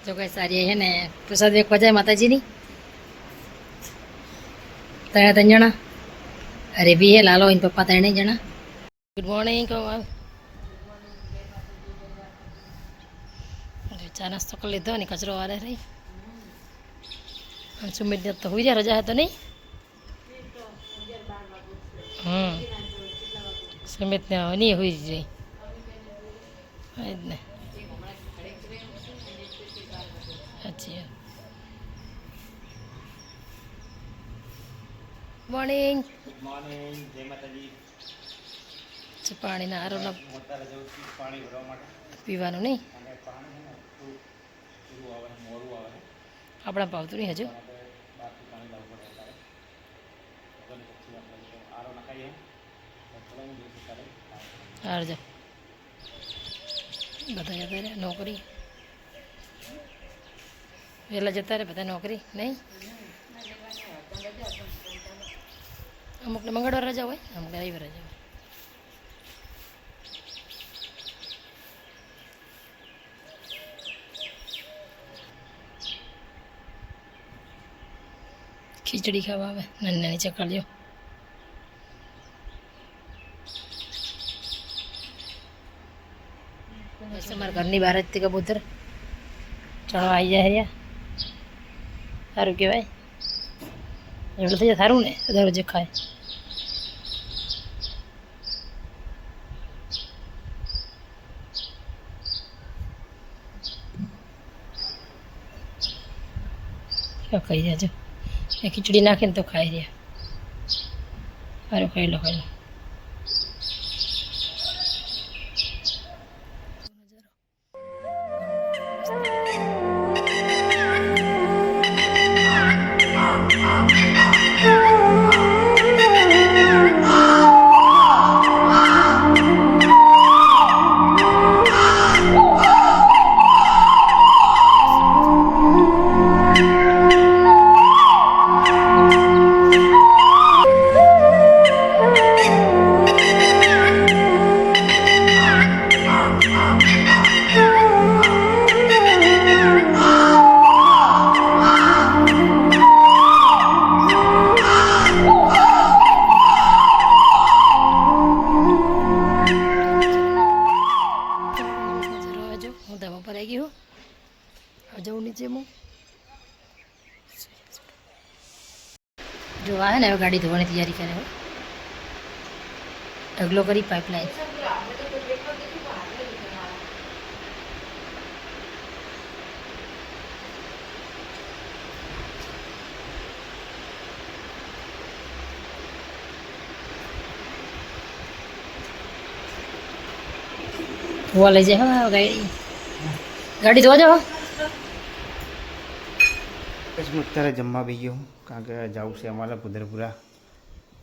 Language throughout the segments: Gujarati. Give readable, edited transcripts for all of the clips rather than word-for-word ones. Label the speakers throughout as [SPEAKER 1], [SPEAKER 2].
[SPEAKER 1] જો કઈ સારી હે ને પ્રસાદ વેખવા જાય માતાજીની ત્રણ જણા અરે બી હે લાલો એને પપ્પા ત્રણેય જણા ગુડ મોર્નિંગ ચા નાસ્તો કરી લીધો ને કચરો વારે રહી સુમિત તો હોઈ જાય રજા હતો નહીં સુમિતને નહીં હોઈ જાય જ ને સાચી મોર્નિંગ
[SPEAKER 2] જય માતાજી.
[SPEAKER 1] પાણીના આરોના
[SPEAKER 2] અત્યારે જવું છું પાણી ભરવા માટે
[SPEAKER 1] પીવાનું નહીં
[SPEAKER 2] અને પાણી છે ને થોડું પૂરું આવે ને મોડું આવે
[SPEAKER 1] આપણા ભાવતું નહીં હજુ
[SPEAKER 2] આપણે બહારથી પાણી લાવવું પડે અત્યારે વગર પછી આપણે આરો નખાઈએ તો ચલો હું જઈશું ત્યારે
[SPEAKER 1] હારજો બધા જતા રહ્યા નોકરી વહેલા જતા રહે બધા નોકરી નહીં અમુકને મંગળવાર રજા હોય અમુકને રવિવાર રજા હોય ખીચડી ખાવા આવે નાની નાની ચકલીઓ અમારા ઘરની બહાર જ કબૂતર ચણવા આવી જાય રહ્યા સારું કહેવાય એવડું થઈ જાય સારું ને દરરોજ ખાય ખાઈ જાજો એ ખીચડી નાખીને તો ખાઈ રહ્યા સારું ખાઈ લો જવું નીચે હું જો આવે ને હવે ગાડી ધોવાની તૈયારી કરે ઢગલો કરી પાઇપલાઇન ધોવા લઈ જાય હા ગાડી ધોવા જાઓ
[SPEAKER 2] હું અત્યારે જમવા બી ગયો કારણ કે જવું છે અમારે પુદરપુરા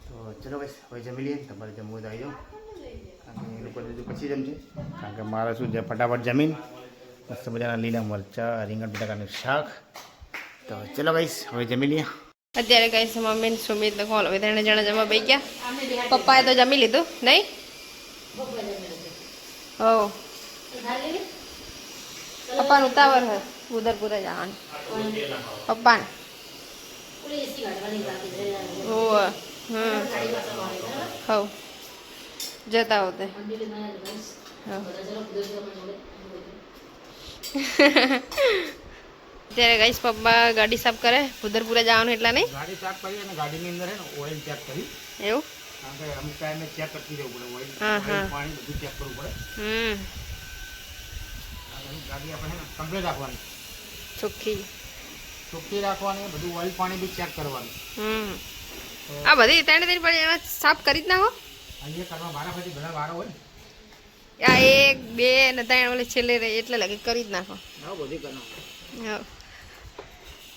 [SPEAKER 2] તો ચલો બસ હવે જમી લઈએ તમારે જમવું તો આવી જાઓ કારણ કે એ લોકો બધું પછી જમશે કારણ કે મારે શું છે ફટાફટ જમીન મસ્ત મજાના લીલા મરચાં રીંગણ બટાકાનું શાક તો ચલો ગાઈસ હવે જમી લઈએ
[SPEAKER 3] અત્યારે કઈ છે મમ્મી સુમિત ને કોલ હવે 3 જણા જમવા બેસી ગયા પપ્પાએ તો જમી લીધું નહીં હો પપ્પાનું ઉતાવળ હે ઉદરપુરા જવાનું પપ્પા ઓ હવ જતા હોતે અત્યારે ગાઈસ પપ્પા ગાડી સાફ કરે ઉદરપુરા જવાનું એટલા નહીં
[SPEAKER 2] ગાડી સાફ કરી અને ગાડીની અંદર હે ને ઓઇલ ચેક કરી
[SPEAKER 3] એવું
[SPEAKER 2] કારણ કે અમુક ટાઈમે ચેક કરતી રહેવું પડે ઓઇલ પાણી બધું ચેક કરવું પડે ગાડી આપણે કમ્પ્લીટ રાખવાની ચોખ્ખી રાખવાની બધું ઓઇલ પાણી બી ચેક કરવાનું
[SPEAKER 3] આ બધી 3 દિન પછી એમાં સાફ કરી જ નાખો
[SPEAKER 2] અહીંયા કરવા મારા પછી ઘણા વારો હોય ને
[SPEAKER 3] આ 1 2 ને 3 ઓલે છેલ્લે રહે એટલે લગે કરી જ નાખો
[SPEAKER 2] હા બધી કરવાનો
[SPEAKER 3] હા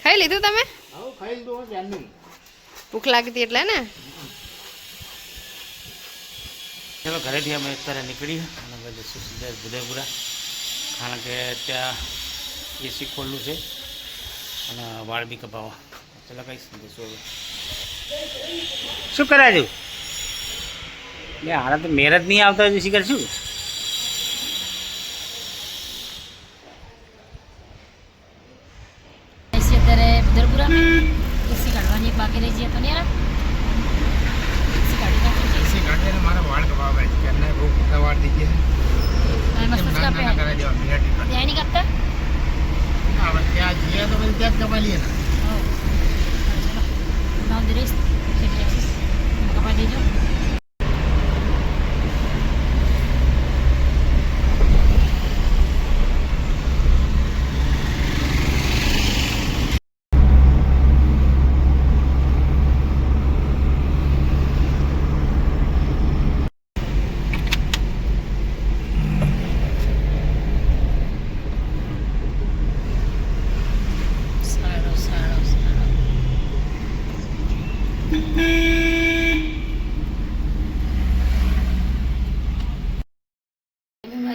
[SPEAKER 3] ખાઈ લીધું તમે
[SPEAKER 2] હા ખાઈ લીધું જાનનું
[SPEAKER 3] ભૂખ લાગતી એટલે ને
[SPEAKER 2] ચલો ઘરેથી અમે અત્યારે નીકળી અને હવે જઈશું સીધા ઉદયપુરા કારણ કે ત્યાં એસી ખોલ્લું છે અને વાળ બી કપાવવા ચલો કઈ જઈશું હવે શું કરાજો એટલે હારા તો મેર જ નહીં આવતા હજુ શીખર શું
[SPEAKER 1] पूरा में इसी काटवानी एक बाकी रही जी तो नहीं यार इसी काटी का
[SPEAKER 2] इसी काटने ने हमारा वाड़ कबाब है करना है वो कितना वाड़ दीजिए
[SPEAKER 1] मस्त उसका पे
[SPEAKER 2] करा दिया मेरा टिकट
[SPEAKER 1] है नहीं करता
[SPEAKER 2] अब क्या जिया तो मैंने क्या कमा लिया ना
[SPEAKER 1] ओ चलो गांव दरेस कपा दीजिए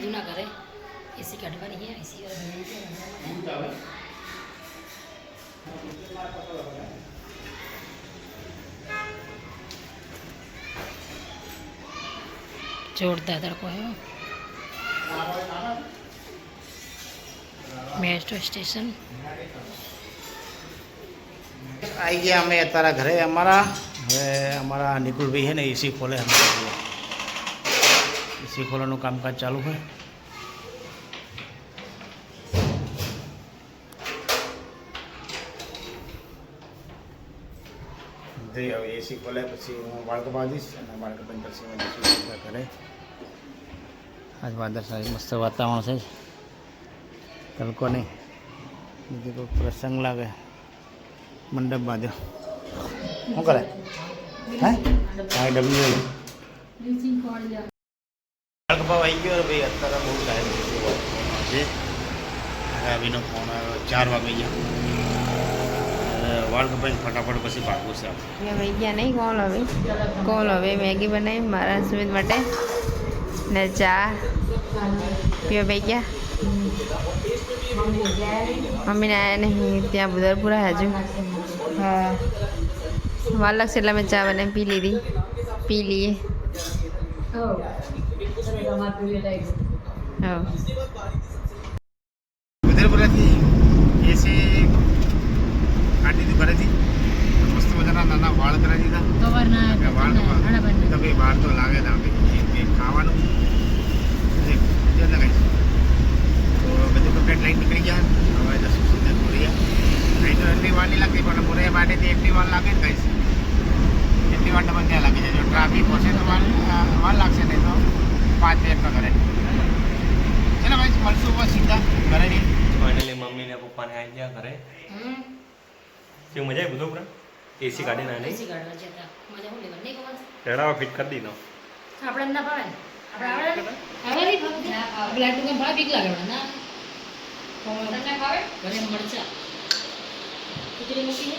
[SPEAKER 1] जूना करे एसी काटवानी है एसी जोरदार तड़को है मेट्रो स्टेशन
[SPEAKER 2] आई गया અમે અત્યારે ઘરે અમારા હવે અમારા નિકુલભાઈ છે ને એસી ખોલે એસી ખોલવાનું કામકાજ ચાલુ છે હવે એસી ખોલે પછી હું બાળકો બાંધીશ અને બાળકો બંધ પછી હું જઈશું ઘરે આજ વાદળ સાહેબ મસ્ત વાતાવરણ છે તડકો નહીં બીજું કોઈ પ્રસંગ લાગે મંડપ બાંધ્યો શું કરે હે કાંઈ ડબલ્યુ બાળકો ભાવ આવી ગયો ભાઈ અત્યારે બહુ ટાઈમ છે રવિનો ફોન આવ્યો 4 વાગે ગયા વાળ કપાઈને ફટાફટ પછી ભાગવું છે
[SPEAKER 3] મેં ભાઈ ગયા નહીં કોલ હવે મેગી બનાવી મારા સુમિત માટે ને ચા પીવા ભાઈ ગયા મમ્મીને આવ્યા નહીં ત્યાં બુધરપુરા હજુ હા વાર લાગશે એટલે મેં ચા બનાવી પી લઈએ હા
[SPEAKER 2] ઉદયપુરાથી એસી કાઢી દીધું ઘરેથી મસ્ત મજાના નાના વાળ કરાવી દીધા વાળ તો ભાઈ બહાર તો લાગે ના ખાવાનું લગાવીશ તો બધું કમ્પ્લેટ લાઈન નીકળી ગયા હવે દસ સુધી પૂરી અહીં તો એટલી વાર નહીં લાગતી પણ પૂરે માટેથી એટલી વાર લાગે ને કહીશ એટલી વાર તમને ત્યાં લાગી જાય જો ટ્રાફિક હશે તો વાર લાગશે નહીં તો 5 મિનિટમાં ઘરે છે ને ભાઈ મળશું બસ સીધા ઘરે નહીં
[SPEAKER 4] ફાઇનલી મમ્મી ને પપ્પાને આવી ગયા ઘરે કેવું મજા આવી બધું એસી કાઢી ના નહીં
[SPEAKER 1] એસી કાઢવા જતા મજા હું લેવા નહીં ખબર
[SPEAKER 4] રેડાવા ફિટ કરી દીધો
[SPEAKER 1] આપણે ના ભાવે ને આપણે આવડે નહીં ભાવતી બ્લેક ટુ ભાવ બીક લાગે ના તમને ભાવે ઘરે મરચા ખીચડી મૂકી છે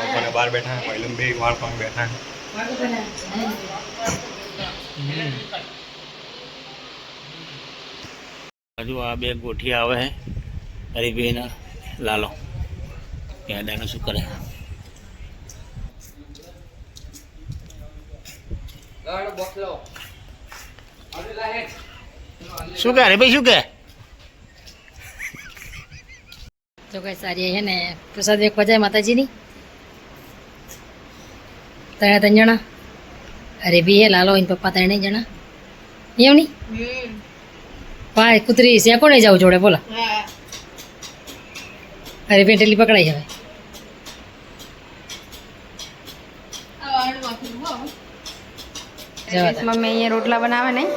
[SPEAKER 4] પપ્પાને બહાર બેઠા પહેલું બે વાળ પણ બેઠા
[SPEAKER 2] હજુ આ બે ગોઠિયા આવે છે હરીભાઈના લાલો ત્યાં દાનો શું કરે શું કે હરીભાઈ શું કે
[SPEAKER 1] જો કઈ સારી છે ને પ્રસાદ વેખવા જાય માતાજીની ત્રણ જણા અરે બી હે લાલો એને પપ્પા ત્રણેય જણા એવું નહીં પા કૂતરી છે કોને જાવ જોડે બોલો અરે પેટેલી પકડાઈ હવે
[SPEAKER 3] મમ્મી અહીંયા રોટલા બનાવે નહીં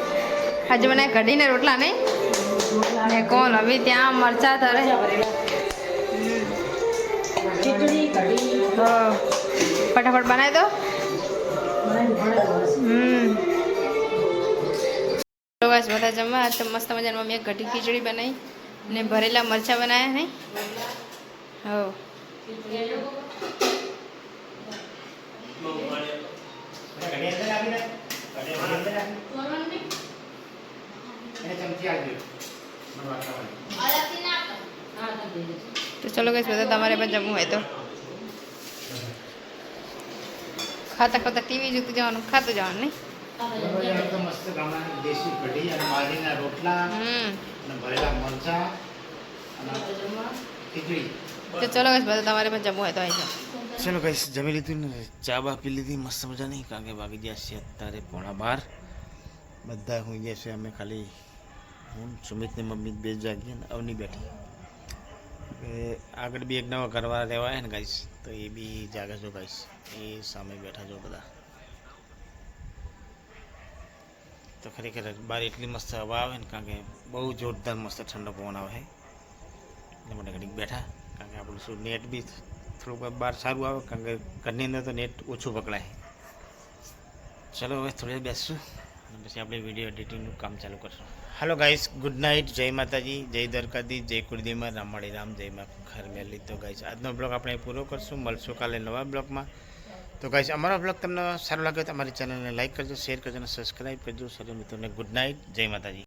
[SPEAKER 3] હજુ બનાવે કઢીને રોટલા નહીં ને કોણ હવે ત્યાં મરચા તરે ફટાફટ બનાવી દો બસ બધા જમવા તો મસ્ત મજાની મમ્મીએ ઘટી ખીચડી બનાવી ને ભરેલા મરચાં બનાવ્યા નહીં હો તો ચલો ગઈશ બધા તમારે પણ જમવું હોય તો ખાતા ખાતા ટીવી જોતું જવાનું ખાતું જવાનું નહીં
[SPEAKER 2] તો મસ્ત ગામડાની દેશી કઢી અને બાજરીના રોટલા અને ભરેલા મરચા અને ખીચડી.
[SPEAKER 3] તો ચલો guys, બધું તમારે પણ જમવું હોય તો આવી જાઓ.
[SPEAKER 2] ચલો ગાઈસ જમી લીધું ને ચા બા પી લીધી મસ્ત મજાની, કારણ કે વાગી ગયા છે અત્યારે 11:15. બધા હું ગયા છે, અમે ખાલી હું સુમિતની મમ્મી બે જાગી ને અવની બેઠી. આગળ બી એક નવા ઘરવાળા રહેવા આવ્યા ને ગાઈસ, તો એ બી જાગે છો ગાઈસ, એ સામે બેઠા છો બધા. તો ખરેખર બહાર એટલી મસ્ત હવા આવે ને, કારણ કે બહુ જોરદાર મસ્ત ઠંડો પવન આવે છે, એટલે મને ઘડીક બેઠા, કારણ કે આપણું શું નેટ બી થોડુંક બહાર સારું આવે, કારણ કે ઘરની અંદર તો નેટ ઓછું પકડાય. ચલો હવે થોડી વાર બેસશું અને પછી આપણે વિડીયો એડિટિંગનું કામ ચાલુ કરશું. હાલો ગાઈસ, ગુડ નાઇટ, જય માતાજી, જય દ્વારકાધીશ, જય કુળદેવમાં, રામાળી રામ, જય મા ખર મેલી. તો ગાઈસ આજનો બ્લોગ આપણે પૂરો કરશું, મળશું કાલે નવા બ્લોગમાં. તો ગાઈસ અમારો બ્લોગ તમને સારો લાગે તો અમારી ચેનલને લાઈક કરજો, શેર કરજો અને સબસ્ક્રાઈબ કરજો. સર્વ મિત્રોને ગુડ નાઇટ, જય માતાજી.